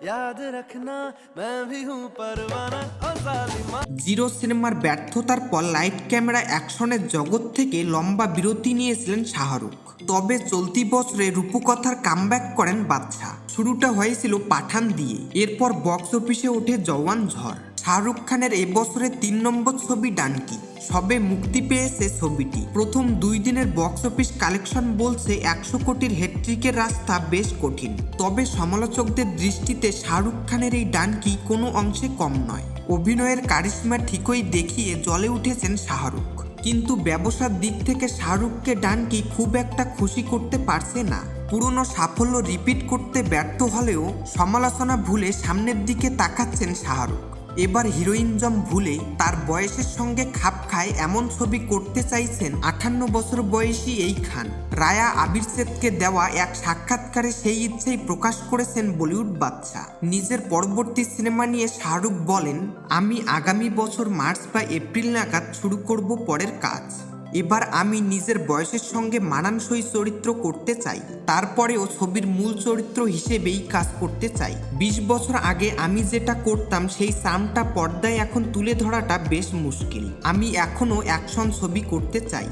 याद रखना मैं भी हूँ परवाना ओ जालिमा। জিরো সিনেমার ব্যর্থতার পর লাইট ক্যামেরা অ্যাকশনের জগৎ থেকে লম্বা বিরতি নিয়েছিলেন শাহরুখ। তবে চলতি বছরে রূপকথার কামব্যাক করেন বাদশা। শুরুটা হয়েছিল পাঠান দিয়ে, এরপর বক্স অফিসে ওঠে জওয়ান ঝড়। শাহরুখ খানের এবছরের 3 নম্বর ছবি ডানকি, সবে মুক্তি পেয়েছে ছবিটি। প্রথম 2 দিনের বক্স অফিস কালেকশন বলছে 100 কোটির হ্যাট্রিকের রাস্তা বেশ কঠিন। তবে সমালোচকদের দৃষ্টিতে শাহরুখ খানের এই ডানকি কোনো অংশে কম নয়। অভিনয়ের কারিশমা ঠিকই দেখিয়ে জ্বলে উঠেছেন শাহরুখ, কিন্তু ব্যবসার দিক থেকে শাহরুখকে ডানকি খুব একটা খুশি করতে পারছে না। পুরনো সাফল্য রিপিট করতে ব্যর্থ হলেও সমালোচনা ভুলে সামনের দিকে তাকাচ্ছেন শাহরুখ। এবার হিরোইনজম ভুলে তার বয়সের সঙ্গে খাপ খায় এমন ছবি করতে চাইছেন 58 বছর বয়সী এই খান। রায়া আবিরসেদকে দেওয়া এক সাক্ষাৎকারে সেই ইচ্ছেই প্রকাশ করেছেন বলিউড বাদশা। নিজের পরবর্তী সিনেমা নিয়ে শাহরুখ বলেন, আমি আগামী বছর মার্চ বা এপ্রিল নাগাদ শুরু করব পরের কাজ। এবার আমি নিজের বয়সের সঙ্গে মানানসই চরিত্র করতে চাই, তারপরেও ছবির মূল চরিত্র হিসেবেই কাজ করতে চাই। 20 বছর আগে আমি যেটা করতাম সেই চামটা পর্দায় এখন তুলে ধরাটা বেশ মুশকিল। আমি এখনও অ্যাকশন ছবি করতে চাই।